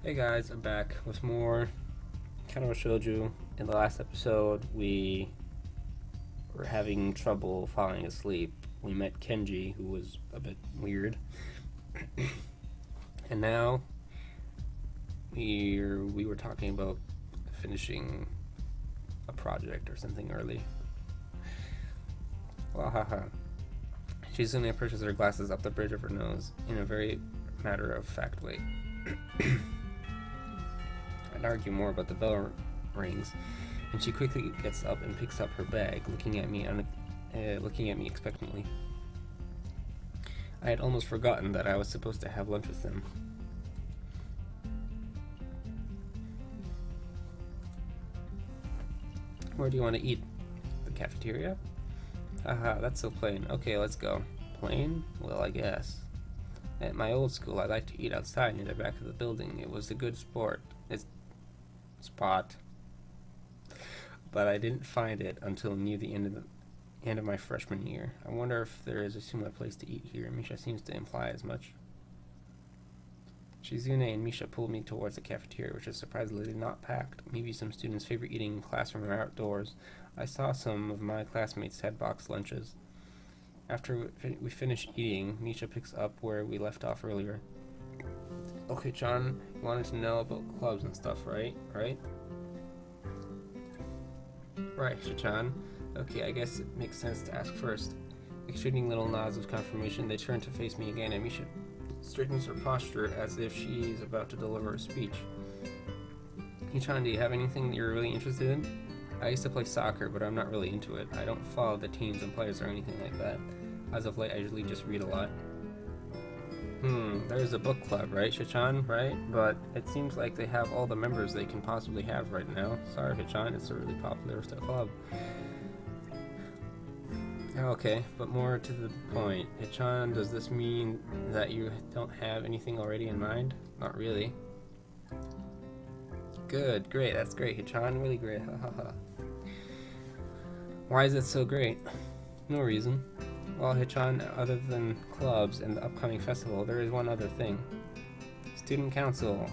Hey guys, I'm back with more Katawa Shoujo. In the last episode, we were having trouble falling asleep. We met Kenji, who was a bit weird. And now we were talking about finishing a project or something early. Wahaha. Shizune pushes her glasses up the bridge of her nose in a very matter-of-fact way. I'd argue more, but the bell rings, and she quickly gets up and picks up her bag, looking at me expectantly. I had almost forgotten that I was supposed to have lunch with them. Where do you want to eat? The cafeteria? Haha, that's so plain. Okay, let's go. Plain? Well, I guess. At my old school, I liked to eat outside near the back of the building. It was a good spot. But I didn't find it until near the end of my freshman year. I wonder if there is a similar place to eat here. Misha seems to imply as much. Shizune and Misha pulled me towards the cafeteria, which is surprisingly not packed. Maybe some students' favorite eating classroom or outdoors. I saw some of my classmates had boxed lunches. After we finish eating, Misha picks up where we left off earlier. Okay, John, you wanted to know about clubs and stuff, right? Right, Shichan. Okay, I guess it makes sense to ask first. Exchanging little nods of confirmation, they turn to face me again, and Misha straightens her posture as if she is about to deliver a speech. Hichan, do you have anything that you're really interested in? I used to play soccer, but I'm not really into it. I don't follow the teams and players or anything like that. As of late, I usually just read a lot. There's a book club, right, Hichan, right? But it seems like they have all the members they can possibly have right now. Sorry, Hichan, it's a really popular club. Okay, but more to the point. Hichan, does this mean that you don't have anything already in mind? Not really. Good, great, that's great, Hichan, really great, ha. Why is it so great? No reason. Well, Hichan, other than clubs and the upcoming festival, there is one other thing. Student council.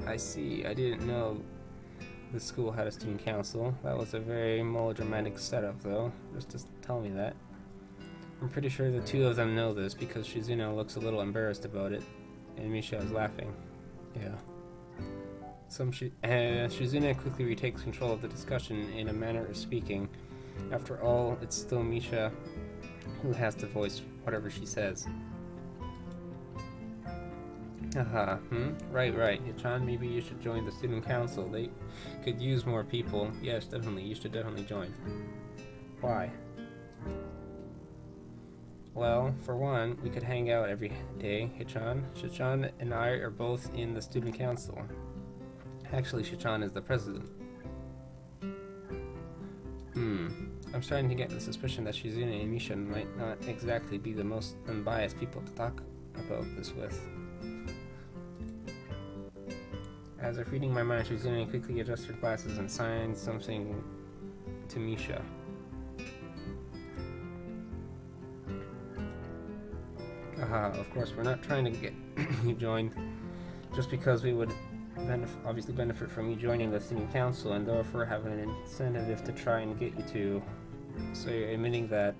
I see, I didn't know the school had a student council. That was a very melodramatic setup, though, just to tell me that. I'm pretty sure the two of them know this because Shizune looks a little embarrassed about it, and Misha is laughing. Yeah. Shizune quickly retakes control of the discussion in a manner of speaking. After all, it's still Misha who has to voice whatever she says. Haha, Right. Hichan, maybe you should join the student council. They could use more people. Yes, definitely. You should definitely join. Why? Well, for one, we could hang out every day, Hichan. Shichan and I are both in the student council. Actually, Shichan is the president. I'm starting to get the suspicion that Shizune and Misha might not exactly be the most unbiased people to talk about this with. As if reading my mind, Shizune quickly adjusts her glasses and signs something to Misha. Of course, we're not trying to get you joined just because we would obviously benefit from you joining the student council and therefore have an incentive to try and get you to. So you're admitting that.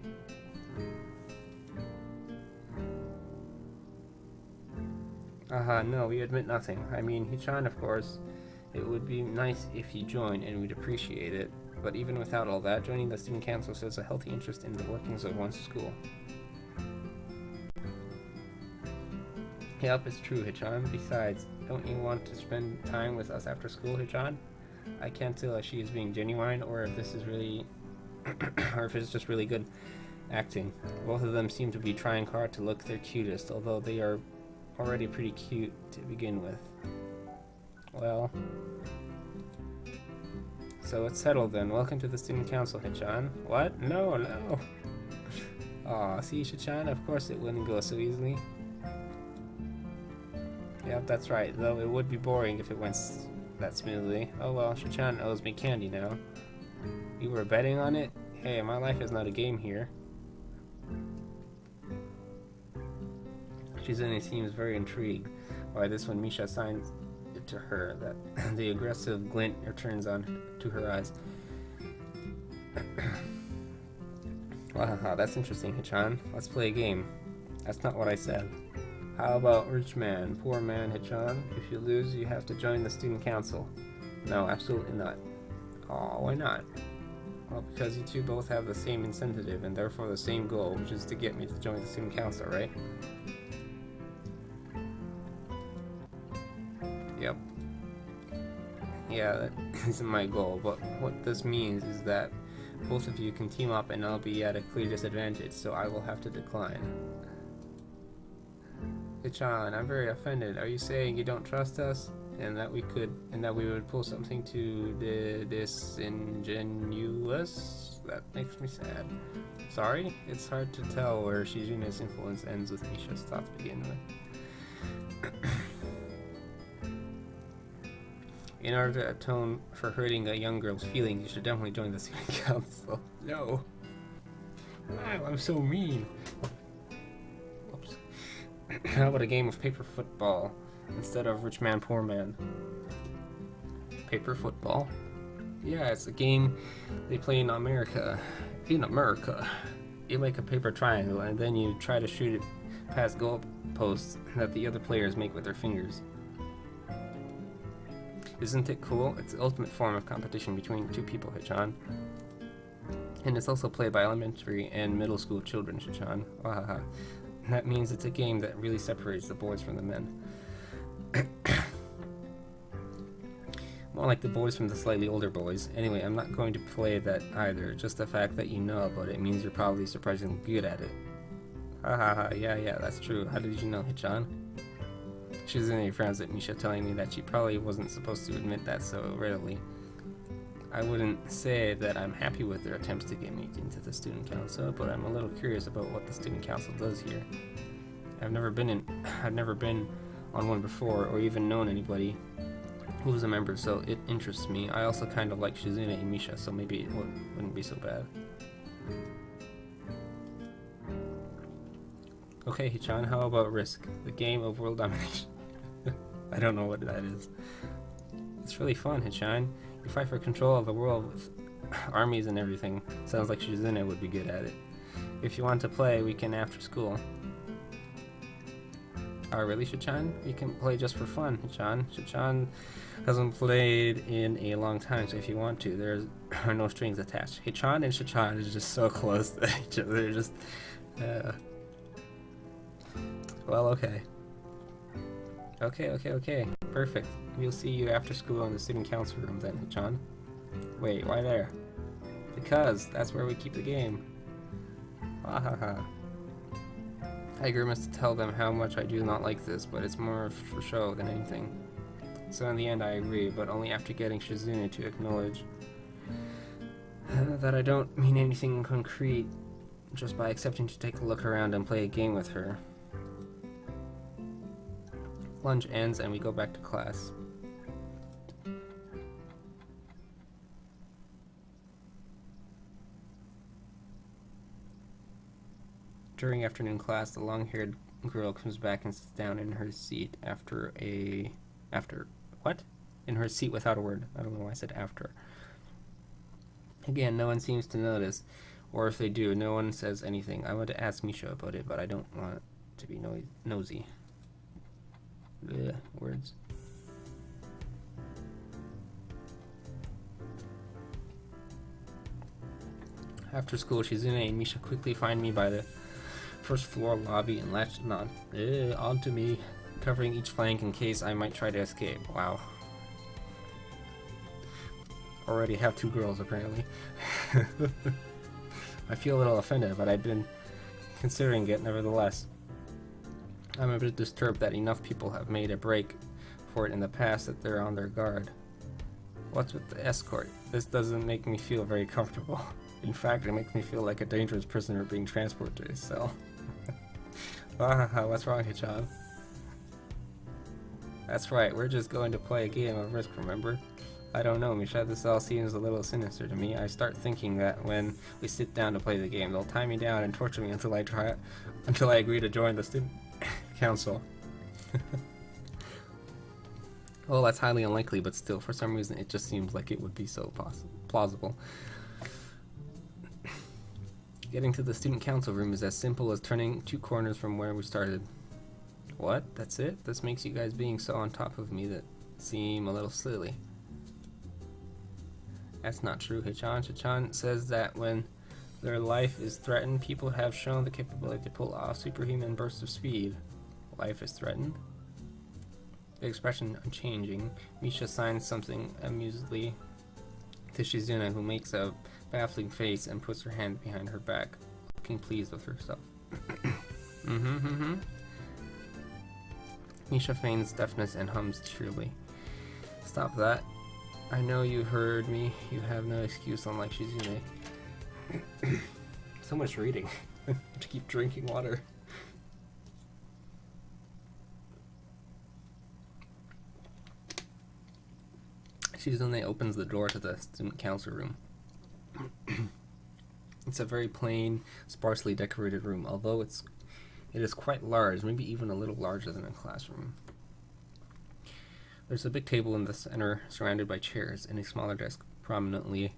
No, we admit nothing. I mean, Hichan, of course, it would be nice if you joined and we'd appreciate it. But even without all that, joining the student council shows a healthy interest in the workings of one's school. Yep, it's true, Hichan. Besides, don't you want to spend time with us after school, Hichan? I can't tell if she is being genuine or if this is really or if it's just really good acting. Both of them seem to be trying hard to look their cutest, although they are already pretty cute to begin with. Well, so it's settled then. Welcome to the student council, Hichan. What? No. Aw, see, Hichan, of course it wouldn't go so easily. Yep, that's right, though it would be boring if it went that smoothly. Oh well, Shichan owes me candy now. You were betting on it? Hey, my life is not a game here. Shizune seems very intrigued by this when Misha signs to her that the aggressive glint returns on to her eyes. Wow, that's interesting, Hichan. Let's play a game. That's not what I said. How about rich man, poor man, Hichan? If you lose, you have to join the student council. No, absolutely not. Aw, why not? Well, because you two both have the same incentive and therefore the same goal, which is to get me to join the student council, right? Yep. Yeah, that isn't my goal, but what this means is that both of you can team up and I'll be at a clear disadvantage, so I will have to decline. Hichan, I'm very offended. Are you saying you don't trust us? And that we would pull something too disingenuous? That makes me sad. Sorry? It's hard to tell where Shizune's influence ends with Misha's thoughts begin with. In order to atone for hurting a young girl's feelings, you should definitely join the student council. No. Wow, I'm so mean. Whoops. How about a game of paper football instead of rich man, poor man? Paper football? Yeah, it's a game they play in America. In America, you make a paper triangle and then you try to shoot it past goal posts that the other players make with their fingers. Isn't it cool? It's the ultimate form of competition between two people, Hichan. And it's also played by elementary and middle school children, Hichan. Wahaha. That means it's a game that really separates the boys from the men. More like the boys from the slightly older boys. Anyway, I'm not going to play that either. Just the fact that you know about it means you're probably surprisingly good at it. Hahaha, yeah, that's true. How did you know, Hichan? Shizune frowns at Misha, telling me that she probably wasn't supposed to admit that so readily. I wouldn't say that I'm happy with their attempts to get me into the student council, but I'm a little curious about what the student council does here. I've never been on one before, or even known anybody who was a member, so it interests me. I also kind of like Shizune and Misha, so maybe it wouldn't be so bad. Okay, Hichan, how about Risk, the game of world domination? I don't know what that is. It's really fun, Hichan. You fight for control of the world with armies and everything. Sounds like Shizune would be good at it. If you want to play, we can after school. Oh, really, Hichan? We can play just for fun, Hichan. Hichan hasn't played in a long time, so if you want to, there are no strings attached. Hichan and Hichan is just so close to each other. They're just... Well, okay. Okay. Perfect. We'll see you after school in the student council room then, Hichan. Wait, why there? Because that's where we keep the game. Wahaha. I grimace to tell them how much I do not like this, but it's more for show than anything. So in the end I agree, but only after getting Shizune to acknowledge that I don't mean anything concrete, just by accepting to take a look around and play a game with her. Lunch ends and we go back to class. During afternoon class, the long-haired girl comes back and sits down in her seat in her seat without a word. I don't know why I said after. Again, no one seems to notice, or if they do, no one says anything. I want to ask Misha about it, but I don't want to be nosy. Blech, words. After school, Shizune and Misha quickly find me by the first floor lobby and latched onto me, covering each flank in case I might try to escape. Wow. Already have two girls, apparently. I feel a little offended, but I've been considering it nevertheless. I'm a bit disturbed that enough people have made a break for it in the past that they're on their guard. What's with the escort? This doesn't make me feel very comfortable. In fact, it makes me feel like a dangerous prisoner being transported to his cell. What's wrong, Hichan? That's right, we're just going to play a game of Risk, remember? I don't know, Misha, this all seems a little sinister to me. I start thinking that when we sit down to play the game, they'll tie me down and torture me until I agree to join the student council. Well, that's highly unlikely, but still, for some reason, it just seems like it would be so plausible. Getting to the student council room is as simple as turning 2 corners from where we started. What? That's it? This makes you guys being so on top of me that seem a little silly. That's not true, Hichan. Hichan says that when their life is threatened, people have shown the capability to pull off superhuman bursts of speed. Life is threatened? The expression unchanging, Misha signs something amusedly to Shizune, who makes a baffling face and puts her hand behind her back, looking pleased with herself. Misha feigns deafness and hums cheerily. Stop that. I know you heard me. You have no excuse, unlike Shizune. So much reading. To keep drinking water. Shizune opens the door to the student council room. It's a very plain, sparsely decorated room, although it is quite large, maybe even a little larger than a classroom. There's a big table in the center, surrounded by chairs, and a smaller desk prominently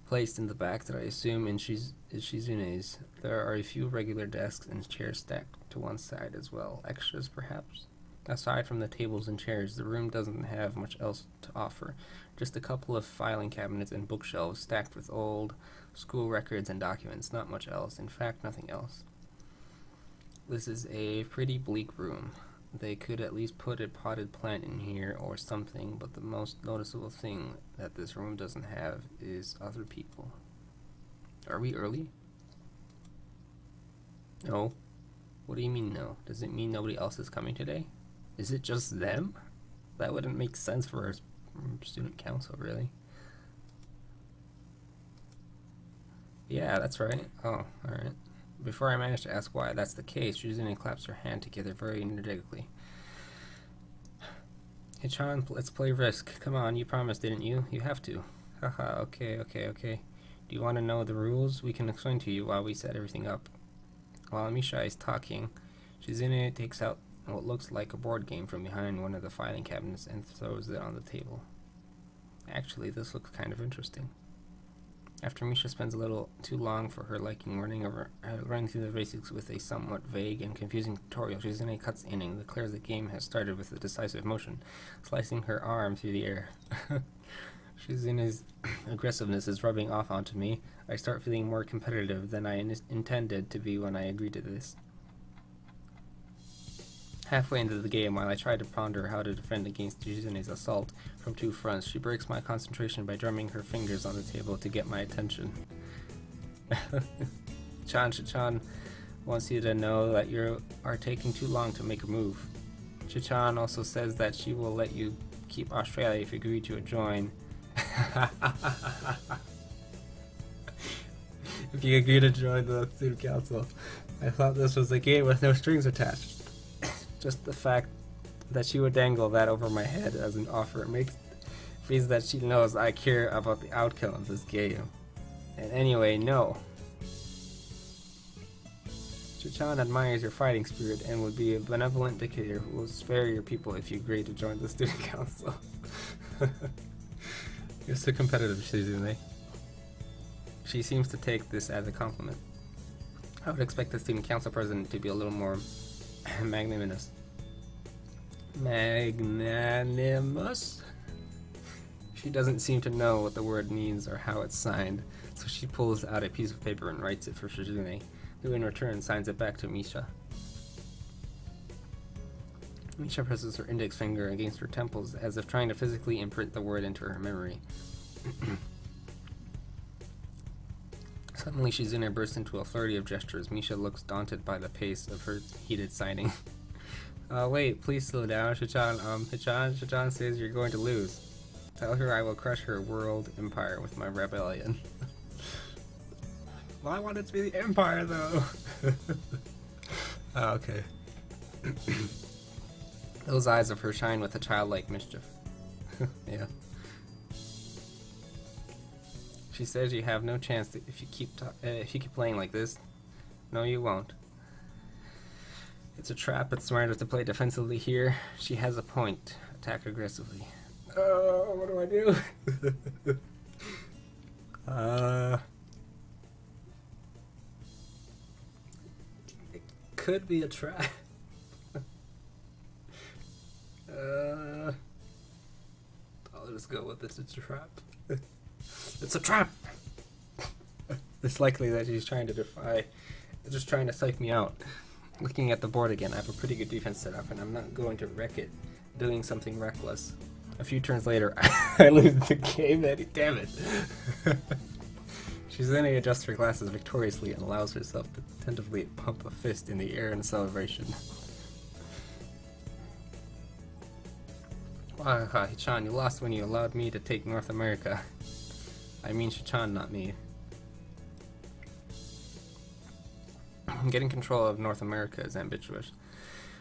placed in the back that I assume is Shizune's. There are a few regular desks and chairs stacked to one side as well. Extras, perhaps? Aside from the tables and chairs, the room doesn't have much else to offer. Just a couple of filing cabinets and bookshelves stacked with old school records and documents. Not much else. In fact, nothing else. This is a pretty bleak room. They could at least put a potted plant in here or something, but the most noticeable thing that this room doesn't have is other people. Are we early? No. What do you mean no? Does it mean nobody else is coming today? Is it just them? That wouldn't make sense for a student council, really. Yeah, that's right. Oh, alright. Before I manage to ask why that's the case, Shizune claps her hand together very energetically. Hichan, let's play Risk. Come on, you promised, didn't you? You have to. Haha, okay. Do you want to know the rules? We can explain to you while we set everything up. While Misha is talking, Shizune takes out what looks like a board game from behind one of the filing cabinets and throws it on the table. Actually, this looks kind of interesting. After Misha spends a little too long for her liking running through the basics with a somewhat vague and confusing tutorial, Shizune cuts in and declares the game has started with a decisive motion, slicing her arm through the air. Shizune's aggressiveness is rubbing off onto me. I start feeling more competitive than I intended to be when I agreed to this. Halfway into the game, while I try to ponder how to defend against Shizune's assault from 2 fronts, she breaks my concentration by drumming her fingers on the table to get my attention. Chichan wants you to know that you are taking too long to make a move. Chichan also says that she will let you keep Australia if you agree to join. If you agree to join the student council. I thought this was a game with no strings attached. Just the fact that she would dangle that over my head as an offer means that she knows I care about the outcome of this game. And anyway, no. Chichan admires your fighting spirit and would be a benevolent dictator who will spare your people if you agree to join the student council. You're so competitive, Shizune. She seems to take this as a compliment. I would expect the student council president to be a little more magnanimous. Magnanimous? She doesn't seem to know what the word means or how it's signed, so she pulls out a piece of paper and writes it for Shizune, who in return signs it back to Misha. Misha presses her index finger against her temples as if trying to physically imprint the word into her memory. Suddenly, Shizune bursts into a flurry of gestures. Misha looks daunted by the pace of her heated signing. Wait, please slow down, Shichan. Shichan says you're going to lose. Tell her I will crush her world empire with my rebellion. Well, I want it to be the empire, though. Oh, okay. Those eyes of her shine with a childlike mischief. Yeah. She says you have no chance if you keep playing like this. No, you won't. It's a trap. It's smarter to play defensively here. She has a point. attack aggressively. What do I do? It could be a trap. I'll just go with this. It's a trap. It's a trap! It's likely that he's trying to just trying to psych me out. Looking at the board again, I have a pretty good defense set up, and I'm not going to wreck it doing something reckless. A few turns later, I lose the game, Eddie. Damn it. Shizune adjusts her glasses victoriously and allows herself to tentatively pump a fist in the air in celebration. Wow, Hichan, you lost when you allowed me to take North America. I mean Shichan, not me. Getting control of North America is ambitious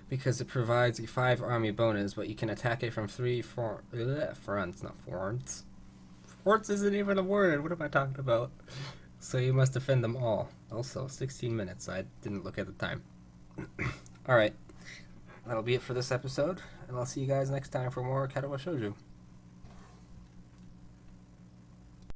because it provides a 5 army bonus, but you can attack it from 3 fronts, not fronts. Forts isn't even a word. What am I talking about? So you must defend them all. Also, 16 minutes. I didn't look at the time. Alright. That'll be it for this episode, and I'll see you guys next time for more Katawa Shoujo.